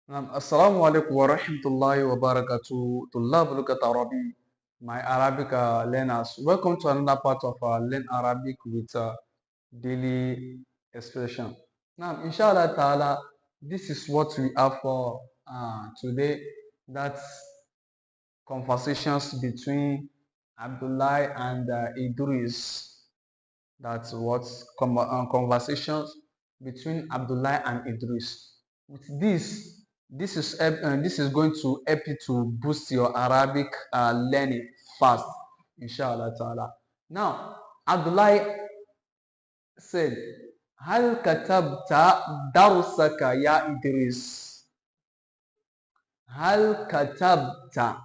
Assalamu alaikum wa rahmatullahi wa barakatuh. Tullab Lukat Arabi, my Arabic learners. Welcome to another part of Learn Arabic with daily expression. Now, inshallah ta'ala, this is what we have for today. That's conversations between Abdullah and Idris. That's what conversations between Abdullah and Idris. With this is going to help you to boost your Arabic learning fast, inshallah ta'ala. Now, Abdullah said, "Hal katabta darusaka ya Idris? Hal katabta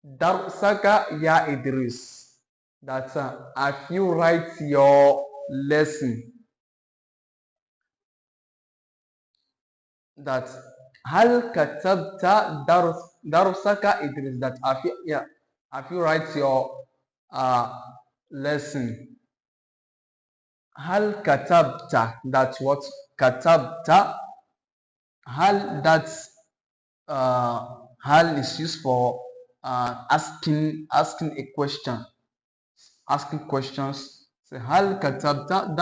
darusaka ya Idris?" That if you write your lesson, that hal katabta darusaka Idris, that if you write your lesson, hal katabta, that's what katabta, hal, that's hal is used for asking a question, asking questions. So hal katabta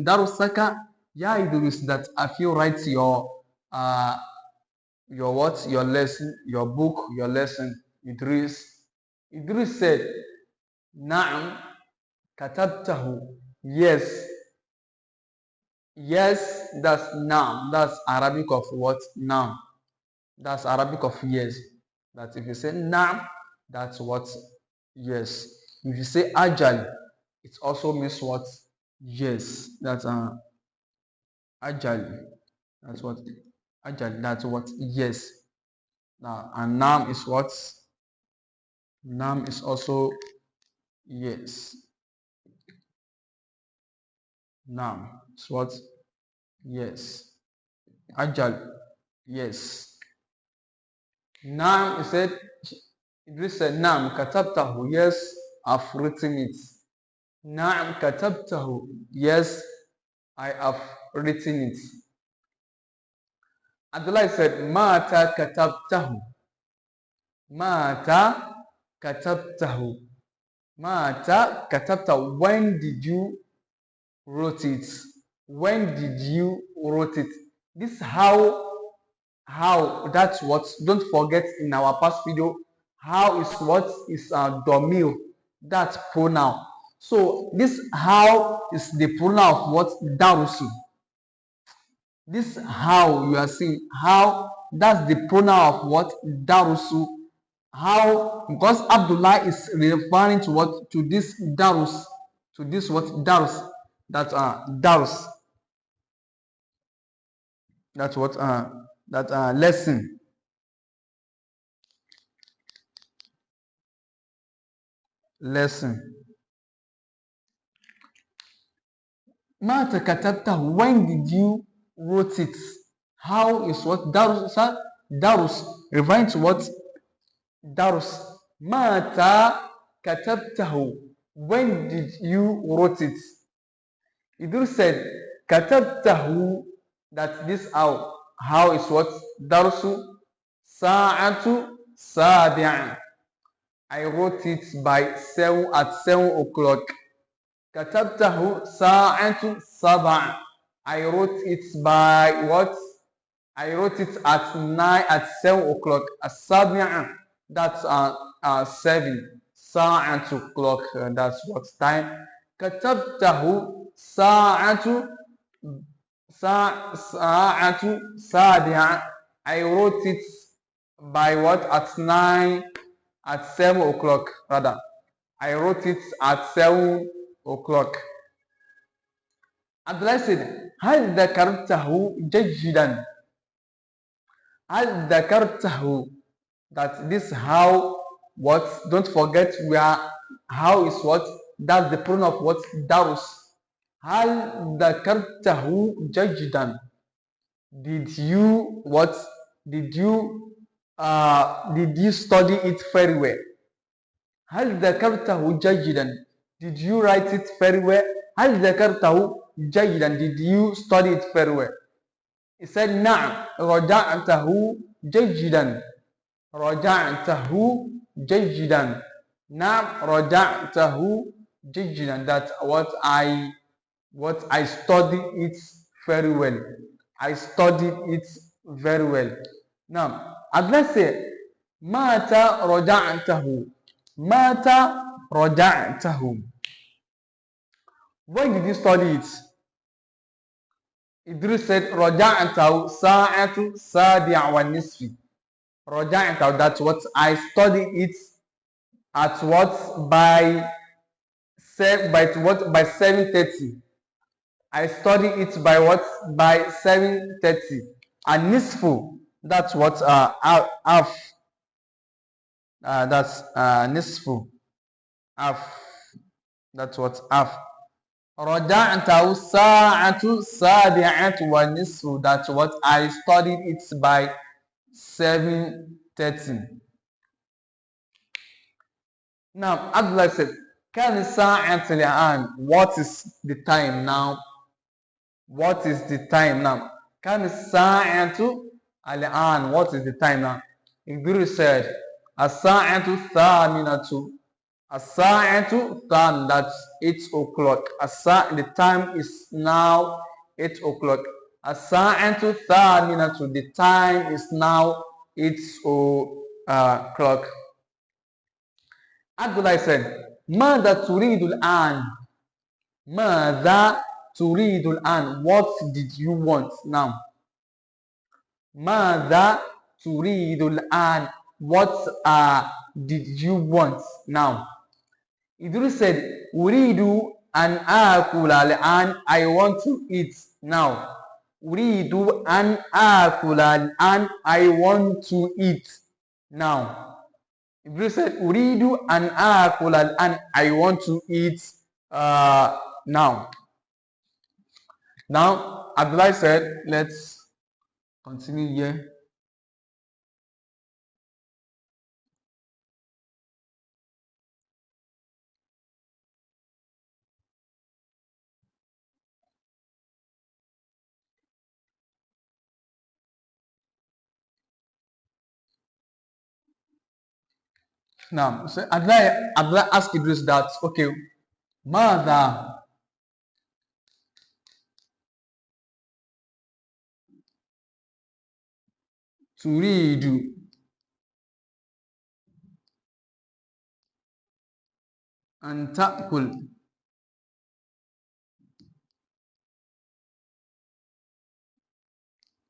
darusaka ya Idris, that if you write your lesson, your book, your lesson, Idris said, Na'am katabtahu, yes, that's Na'am, that's Arabic of what? Na'am, that's Arabic of yes. That if you say Na'am, that's what? Yes. If you say Ajal, it also means what? Yes, that's Ajal, that's what? Ajal, that's what? Yes. Now, and Nam is what? Nam is also yes. Nam is what? Yes. Ajal, yes. Nam, he said, Idris said, Nam katabtahu, yes, I've written it. Nam katabtahu, yes, I have written it. Abdullah said, Mata katabtahu. Mata katabtahu. Mata katabtahu. When did you wrote it? When did you wrote it? This how, that's what, don't forget in our past video, how is what is domir, that's pronoun. So this how is the pronoun of what? Darusu. This how you are seeing, how, that's the pronoun of what? Darusu. How, because Abdullah is referring to what? To this darus, to this what? Darus, that darus, that's what that lesson. Mata katabta, when did you wrote it? How is what? Darus, darus, referring to what? Darus. Mata katabtahu, when did you wrote it? Idris said, katabtahu, that this how is what? Darusu sa'atu sabi'a, I wrote it by 7 at 7 o'clock. Katabtahu sa'atu sab'a, I wrote it by what? I wrote it at 7 o'clock. As-sabi'a, that's 7. Sa'atu clock, that's what time. Katabtahu sa'atu sabi'a, I wrote it by what? At 9, at 7 o'clock rather. I wrote it at 7 o'clock. Abdullah said, هل ذكرته جيدا? هل ذكرته, that this how, what? Don't forget, we are, how is what? That's the pronoun of what? Darus. هل ذكرته جيدا, did you what? Did you study it very well? هل ذكرته جيدا, did you write it very well? هل ذكرته جيدا, did you study it very well? He said, نعم رجعته جيدا. رجعته جيدا. نعم رجعته جيدا. That's what I studied it very well. I studied it very well. Now, let's say متى رجعته. متى رجعته. When did you study it? Idris said رجعته ساعة السابعة والنصف. رجعته, that's what I studied it at what by 7:30. I studied it by what? By 7:30. And nisfu, that's what half. That's nisfu. Half. That's what half. رجعته الساعة السابعة والنصف. That's what I studied it by 7:30. Now, Abdullah said, كم الساعة الآن? What is the time now? What is the time now? كم الساعة الآن? What is the time now? Idris said, الساعة الثامنة. الساعة الثامنة, that's 8 o'clock. The time is now 8 o'clock. الساعة الثامنة, the time is now 8 o'clock. Abdullah said, ماذا تريد الآن? ماذا تريد الآن? What did you want now? ماذا تريد الآن? What did you want now? Idris said, أريد أن آكل الآن. I want to eat now. أريد أن آكل الآن. I want to eat now. Idris said, أريد أن آكل الآن. I want to eat now. Now, Abdullah said, let's continue here. Now, so Abdullah asked Idris that, okay, ماذا تريد أن تأكل؟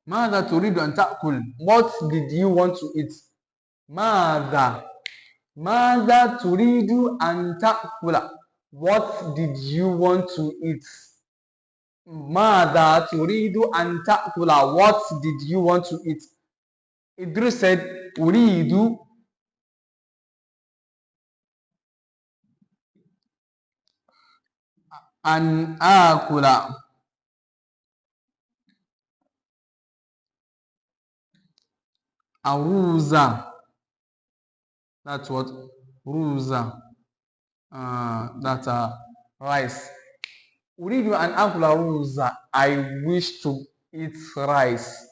ماذا تريد أن تأكل? What did you want to eat? ماذا تريد أن تأكل? What did you want to eat? ماذا تريد أن تأكل? What did you want to eat? Idris said, أريد أن آكل أروزا. That's what? Ruza. That's rice. أريد أن آكل أروزا. I wish to eat rice.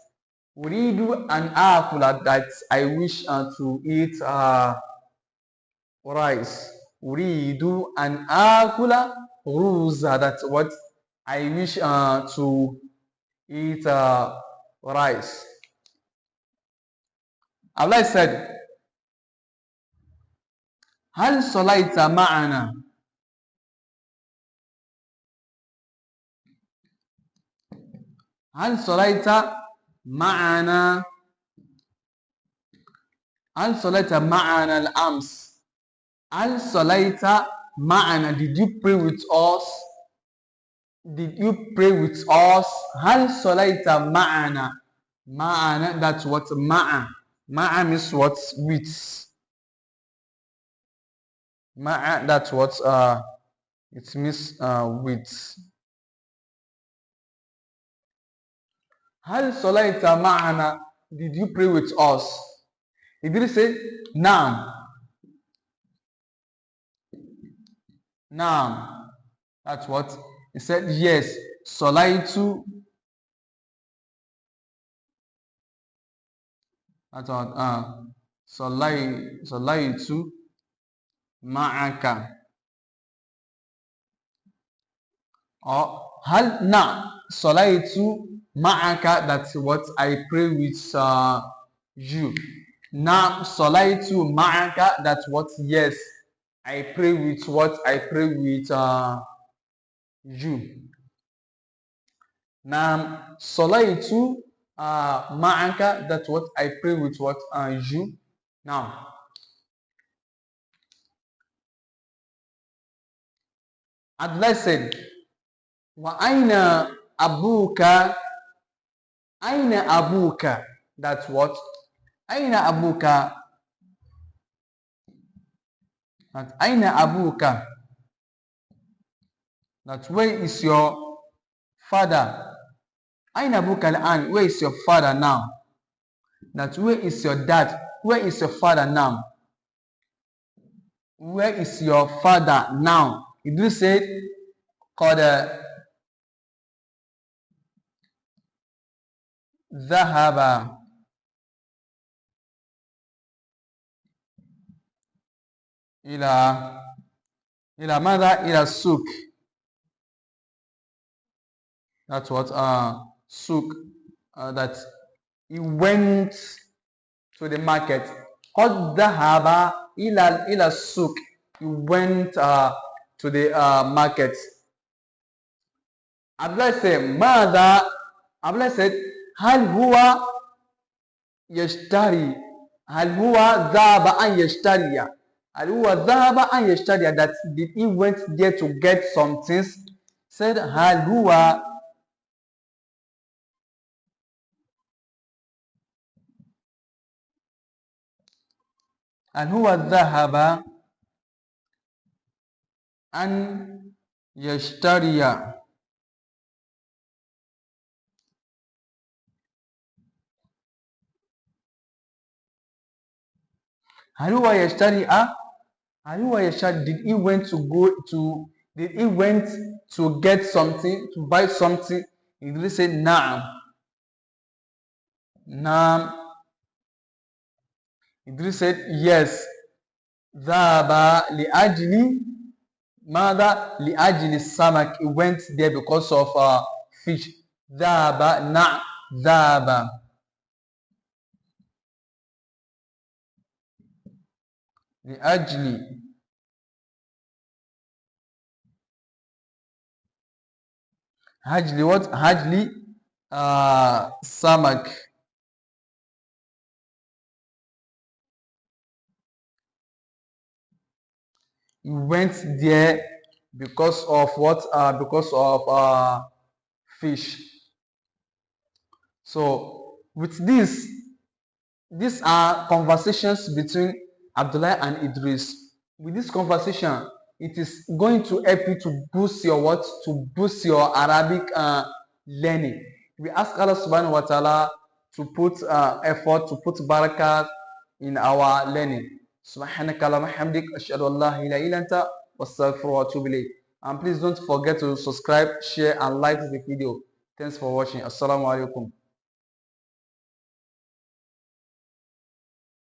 أريد أن آكل, that I wish to eat rice. أريد أن آكل أروزا. That's what I wish to eat rice. Allah said, هل صليت معنا؟ هل صليت معنا؟ هل صليت معنا الأمس؟ هل صليت معنا? Did you pray with us? Did you pray with us? هل صليت معنا? معنا, that's what ma'a. Ma'a means what? With. Ma'a, that's what it means with. هل صليت معنا? Did you pray with us? He didn't say نعم. نعم. That's what he said. Yes. صليت That's what Salaitu ma'aka. Or hal na Salaitu ma'aka. That's what I pray with you. Na Salaitu ma'aka. That's what, yes, I pray with what? I pray with you. Now, Salaitu ma'aka. That's what I pray with what? You. Now, Abdullah said, wa aina abuka. Aina abuka. That's what? Aina abuka. That aina abuka. That where is your father? Aina abuka al-an. Where is your father now? That where is your dad? Where is your father now? Where is your father now? Idris said, قد ذهب إلى ماذا؟ إلى السوق. That's what souk. That he went to the market. قد ذهب إلى السوق. He went to the market. Abdullah said, ماذا? Abdullah said, هل هو يشتري? هل هو ذهب أن يشتري? هل هو ذهب أن يشتري? That did he went there to get some things? Said, هل هو ذهب أن يشتري. هل هو يشتري؟ هل هو يشتري? Did he went to go to? Did he went to get something, to buy something? He really said نعم. نعم. He really said yes. ذهب لأجل ماذا؟ لأجل السمك. He went there because of fish. ذهب. نعم. ذهب. لأجل هجلي what? هجلي سمك. He went there because of what? Because of fish. So with this, these are conversations between Abdullah and Idris. With this conversation, it is going to help you to boost your what? To boost your Arabic learning. We ask Allah subhanahu wa ta'ala to put effort, to put barakah in our learning. Subhanaka Allahumma hamdik ashhadu an la ilaha illa anta wastaghfiruka wa atubu ilayk. And please don't forget to subscribe, share and like the video. Thanks for watching. Assalamu alaikum.